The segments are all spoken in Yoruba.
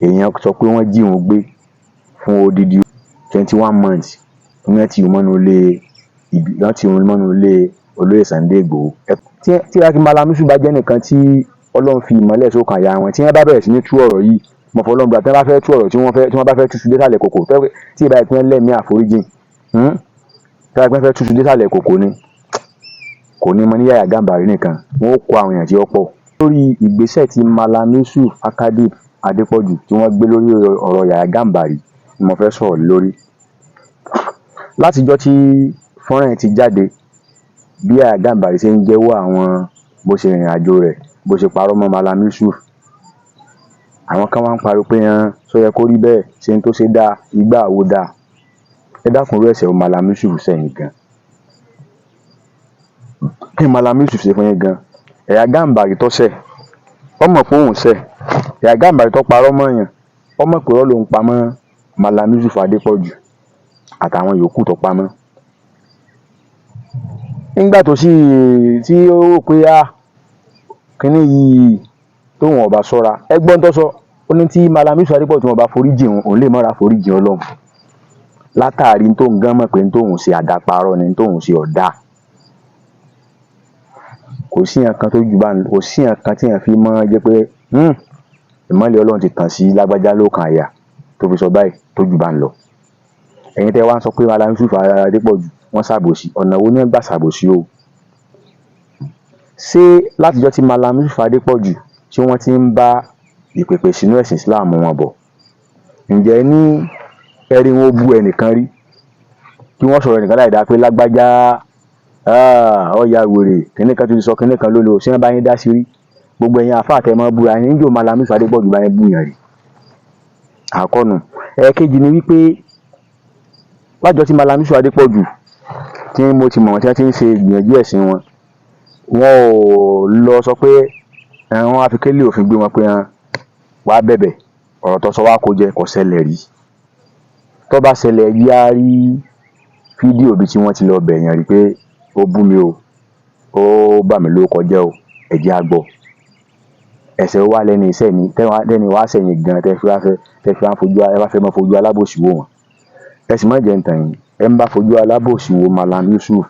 èèyàn sọ pé wọ́n jí òun gbé fún odidi 21 months wọ́n ti òun mọ́nú ilé olóyè Sunday Igboho. Tí Akin Malam Yusuf bá jẹ́ nìkan tí Ọlọ́run fi ìmọ́lẹ̀ sókàn àyà wọn tí wọ́n bá bẹ̀rẹ̀ sí ní tú ọ̀rọ̀ yìí mo fọ́ lọ́nà tí wọ́n bá fẹ́ tú ọ̀rọ̀ tí wọ́n bá fẹ́ túṣu désàlẹ̀ kòkò tí ìbá ìpín lẹ́mìí àforíjìn tí wọ́n fẹ́ túṣu désàlẹ̀ kòkò ni kò ní mọ ní Yahya Gambari nìkan wọ́n ó kó àwọn èèyàn tí ó pọ̀. Lórí ìgbésẹ̀ tí Malam Yusuf Akadip Adépọ̀jù tí wọ́n gbé lórí ọ̀rọ̀ Yahya Gambari ni mo fẹ́ sọ̀rọ̀ lórí. Látijọ́ tí fọ́nrán ti jáde bí Yahya Gambari ṣe ń jẹ́wọ́ àwọn bó ṣe rìnrìn àjò rẹ̀ bó ṣe parọ́ mọ́ Malam Yusuf àwọn kan wá ń pariwo pé sọ yẹ kó rí bẹ́ẹ̀ ṣe ń tó ṣe dáa igbá àwo dáa ẹ dákun rú ẹ̀ṣẹ̀ o Malam Yusuf sẹ́yìn gan kí Malam Yusuf ṣe fún yín gan Yahya Gambari tó ṣẹ̀ ọmọ pé òun ṣẹ̀ Yahya Gambari tó parọ́ mọ́ yàn ọmọ pé ó lòun pamọ́ Malam Yusuf Adépọ̀jù àtàwọn yòókù tó pamọ́ nígbà tó sì tí ó rò pé kíní yìí tóun ọba ṣọ́ra ẹgbọ́n tó sọ ó ní tí Malam Yusuf Adépọ̀jù wọn bá foríjì òun lè mọ́ra foríjì Ọlọ́run látàrí tóun gán mọ̀ pé tóun ṣe àdáparọ́ ni tóun ṣe ọ̀dà kò sí nǹkan tó jù bá ń lọ kò sí nǹkan tí èèyàn fi mọ́ jẹ́ pé ìmọ́lẹ̀ Ọlọ́run ti tàn sí lágbájá lókàn àyà tó fi sọ báyìí tó jù bá ń lọ. Ẹ̀yin tẹ́ wá ń sọ pé Malam Yusuf Adépọ̀jù wọ́n ṣàbòsí ọ̀nà wo ni wọ́n gbà ṣàbòsí o. Ṣé látijọ́ tí Malam Yusuf Adépọ̀jù tí wọ́n ti ń bá ìpèpè sínú ẹ̀sìn Islam wọn bọ̀ ǹjẹ́ ní ẹ̀rí wọn bú ẹnìkan rí kí wọ́n sọ̀rọ̀ ẹnìkan láì dá pé lágbájá ọ̀ya wèrè kíní kan tó ti sọ kíní kan ló lò ṣé wọ́n bá yín dá sí rí gbogbo ẹ̀yin àfáà tẹ́ mọ́ búra yín níjó Malam Yusuf Adépọ̀jù bá yín bú yàn rí àkọ́nù. Ẹ̀ẹ̀kejì ni wípé lájọ́ tí Malam Yusuf Adépọ̀jù tí mo ti mọ̀ wọ́n tí wọ́n ti ń ṣe ìgbìyànjú ẹ̀sìn wọn ò lọ sọ pé wọ́n á fi kélé òfin gbé wọn pé wàá bẹ̀bẹ̀ ọ̀rọ̀ tó sọ wá kó jẹ kò ṣẹlẹ̀ rí tó bá ṣẹlẹ̀ yá rí fídíò bí tí wọ́n ti lọ bẹ̀yàn rí pé ó bú mi o ó bà mí lórúkọ jẹ́ o ẹ̀jẹ̀ àgbọ̀ ẹ̀ṣẹ̀ wà lẹ́nu iṣẹ́ mi tẹ́ni wá sẹ̀yìn gan tẹ́ fi wá fẹ́ mọ́ fojú alábòsí wò wọ́n ẹ sì má jẹ́ ń tàn yín ẹ ń bá fojú alábòsí wo Malam Yusuf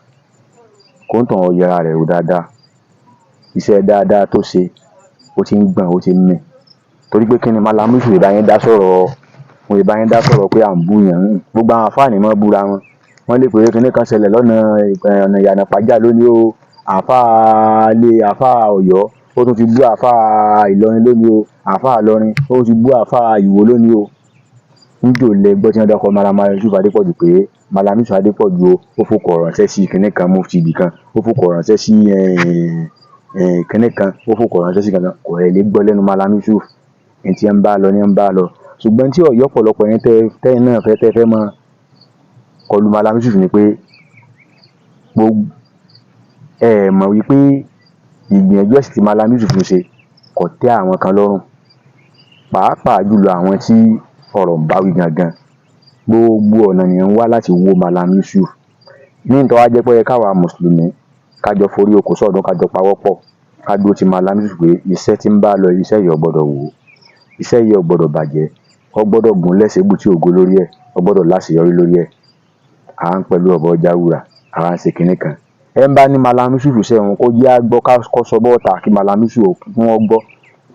kó ń tàn ọ́ yẹra rẹ̀ wò dáadáa iṣẹ́ dáadáa tó ṣe ó ti ń gbọ̀n ó ti ń mì torí pé kí ni Malam Yusuf ìbáyẹn dá sọ̀rọ̀ pé à ń bú yàn gbogbo àwọn àfáà ní mọ́ búra wọn wọ́n lè pè é kíní kan ṣẹlẹ̀ lọ́nà ìyànà pàjá lónìí o àfáà Ọ̀yọ́ ó tún ti bú àfáà Ìlọrin lónìí o àfáà Ìlọrin ó ti bú àfáà Ìwó lónìí o níjò lẹ gbọ́ tí wọ́n dákọ̀ Malam Yusuf Adépọ̀jù pé Malam Yusuf Adépọ̀jù ó fòkọ̀ ránṣẹ́ sí kíní kan mufti ibì kan ó fòkọ̀ ránṣẹ́ sí kíní kan ó fòkọ̀ ránṣẹ́ sí kankan kò ẹ̀ lè gbọ́ lẹ́nu Malam Yusuf ní tí ń bá lọ ní ń bá lọ ṣùgbọ́n tí Ọ̀yọ́ pọ̀lọpọ̀ yẹn tẹ́yìn náà fẹ́ mọ́ kọlu Malam Yusuf ni pé mọ̀ wípé ìgbìyànjú ẹ̀sìn tí Malam Yusuf ṣe kò tẹ́ àwọn kan lọ́rùn pàápàá jùlọ àwọn tí ọ̀rọ̀ ń bá wí gangan gbogbo ọ̀nà ni ń wá láti wó Malam Yusuf ní ìtọ́ wá jẹ́ pé káwa mùsùlùmí kájọ forí oko sọ́dún kájọ pawọ́pọ̀ kádúró ti Malam Yusuf pé iṣẹ́ tí ń bá lọ iṣẹ́ yìí ò gbọ́dọ̀ wò iṣẹ́ yìí ò gbọ́dọ̀ bàjẹ́ ó gbọ́dọ̀ gùn lẹ́sẹ̀ bù tí ògo lórí ẹ̀ ó gbọ́dọ̀ láṣeyọrí lórí ẹ̀ à ń pẹ̀lú ọ̀bọ jáwúra à ń ṣe kinní kan ẹ ń bá ní Malam Yusuf sẹ́wọ̀n kó jẹ́ àgbọ́ kó sọ bọ́ọ̀tà kí Malam Yusuf kí wọ́n gbọ́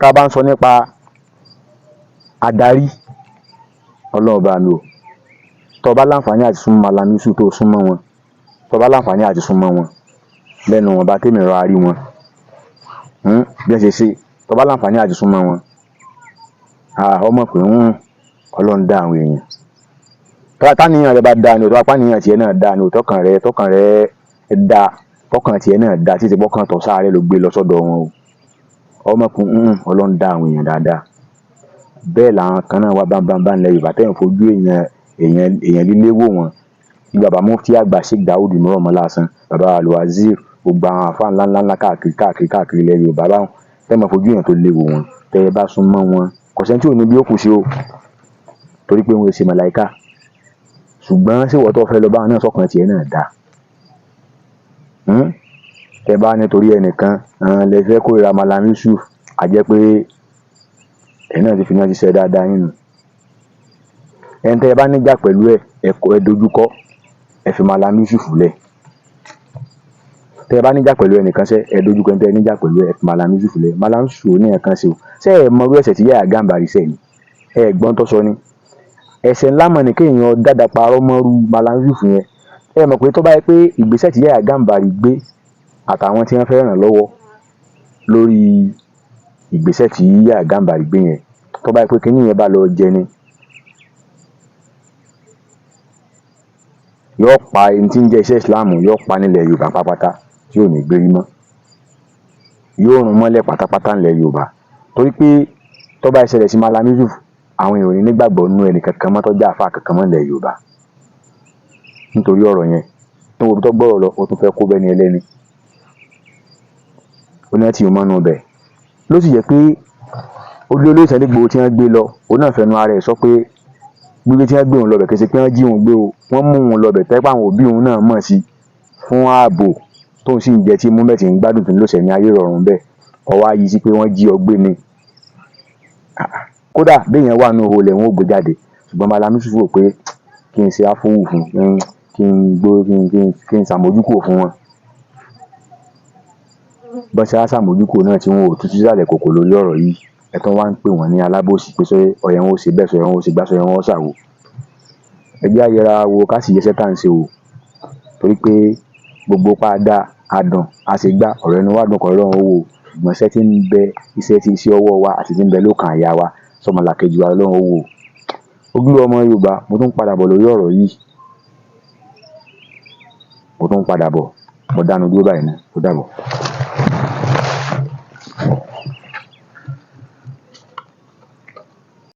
ká bá ń sọ nípa adarí Ọlọ́run bá mi o tó bá láǹfààní àti súnmọ́ Malam Yusuf tó súnmọ́ wọn tó bá láǹfààní àti súnmọ́ wọn lẹ́nu wọn bá tèmi rọ àárí wọn bí ẹ ṣe tó bá láǹfààní àti súnmọ́ wọn ọmọ pé Ọlọ́run dá àwọn èèyàn táníyàn rẹ bá dá ni o tó apá níyàn tiẹ̀ náà dá ni o tọkàn rẹ dá tọkàn tiẹ̀ náà dá títí bọ́kàn tọ̀ sáré ló gbé lọ sọ́dọ̀ wọn o ọmọ pé Ọlọ́run dá àwọn èèyàn dáadáa bẹ́ẹ̀ làwọn kan náà wá bámbámbá ńlẹ̀ Yorùbá tẹ́yìn fojú èèyàn líle wò wọ́n bí bàbá mufti àgbà Sheikh Daud Nurọ̀mọ́ lásán bàbá Al-Wazir gbogbo àwọn àfáà ńláńlá káàkiri ilẹ̀ Yorùbá báwọn tẹ́yìn máa fojú èèyàn tó léwu wọn tẹ́yìn bá súnmọ́ wọn kò sẹ́ni tí ò ní bí ó kù sí o torí pé wọn ò ṣe màláíkà ṣùgbọ́n ṣé wọ́n tó fẹ́ lọ báwọn náà sọ̀kan tiẹ̀ náà dá tẹ́ bá nítorí ẹnìkan lè fẹ́ kórìíra Malam Yusuf àjẹ́ pé ẹ̀yin náà ti fi náà ṣiṣẹ́ dáadáa nínú ẹni tẹ́ ẹ bá níjà pẹ̀lú ẹ dojúkọ ẹ fi Malam Yusuf lẹ̀ tẹ́ ẹ bá níjà pẹ̀lú ẹnìkan ṣe ẹ dojúkọ ẹni tẹ́ ẹ níjà pẹ̀lú ẹ fi Malam Yusuf lẹ̀ Malam Yusuf ò ní ẹ̀kan ṣe o ṣé ẹ mọ irú ẹ̀ṣẹ̀ tí Yahya Gambari ṣẹ̀ ni ẹ gbọ́n tó sọ ni ẹ̀ṣẹ̀ ńlá mọ̀ ní kéèyàn dáadáa parọ́ mọ́rú Malam Yusuf yẹn ẹ mọ̀ pé tó bá yẹ pé ìgbésẹ̀ tí Yahya Gambari gbé àtàwọn tí wọ́n fẹ́ ràn lọ́wọ́ lórí ìgbésẹ̀ tí Yahya Gambari gbé yẹn tó bá yẹ pé kíní yẹn bá lọ jẹ ni yóò pa ẹni tí ń jẹ́ iṣẹ́ Islam yóò pa nílẹ̀ Yorùbá pátápátá tí ò ní gbérí mọ́ yóò rún mọ́lẹ̀ pátápátá nílẹ̀ Yorùbá torí pé tó bá ṣẹlẹ̀ sí Malam Yusuf àwọn èèyàn ò ní nígbàgbọ́ nínú ẹnì kankan mọ́ tó jẹ́ àfáà kankan mọ́ nílẹ̀ Yorùbá nítorí ọ̀rọ̀ yẹn tó wo tó gbọ́rọ̀ lọ ó tún fẹ́ kó bẹ́ni ẹlẹ́ni ó ní ẹ ti mọ́ nù bẹ̀ ló sì jẹ́ pé olóyè Sunday Igboho tí wọ́n gbé lọ òun náà fẹnu ara ẹ̀ sọ pé gbígbé tí wọ́n gbé òun lọ́bẹ̀ kì í ṣe pé wọ́n jí òun gbé o wọ́n mú òun lọ́bẹ̀ tẹ́pẹ́ àwọn òbí òun náà mọ̀ sí fún ààbò tóun sì ń jẹ tí múmẹ́ tí ń gbádùn tó ń lò sẹ́ni ayé rọrùn bẹ́ẹ̀ ọwọ́ ayé sí pé wọ́n jí ọ gbé ni kódà béèyàn wà nù olè wọn ò gbé jáde ṣùgbọ́n Malam Yusuf rò pé kí n ṣe àfọwù fún kí n ṣàmójúkò fún wọn bọ́sẹ̀ á ṣàmójúkò náà tí wọn ò tún sísàlẹ̀ kòkò lórí ọ̀rọ̀ yìí ẹ̀tọ́ wá ń pè wọ́n ní alábòsí pé sọ ọ̀yẹ́ wọn ò ṣe bẹ́ẹ̀ sọ ọ̀yẹ́ wọn ò ṣe gbá sọ ọ̀yẹ́ wọn ò ṣàwò ẹjẹ́ ayẹra wo ká sì yẹsẹ́ tá à ń ṣe o torí pé gbogbo pàdá adùn àṣegbá ọ̀rọ̀ ẹnu wá dùn kọ́ lọ́rùn owó ṣùgbọ́n iṣẹ́ tí ń bẹ iṣẹ́ tí iṣẹ́ ọwọ́ wa àti tí ń bẹ lókàn àyà wa sọmọlàkejì wa lọ́rùn owó ojúlé ọmọ Yorùbá mo tún padà bọ̀ lórí ọ̀rọ̀ yìí mo tún padà bọ̀ mo dánu dúró báyìí ní ó dàbọ̀.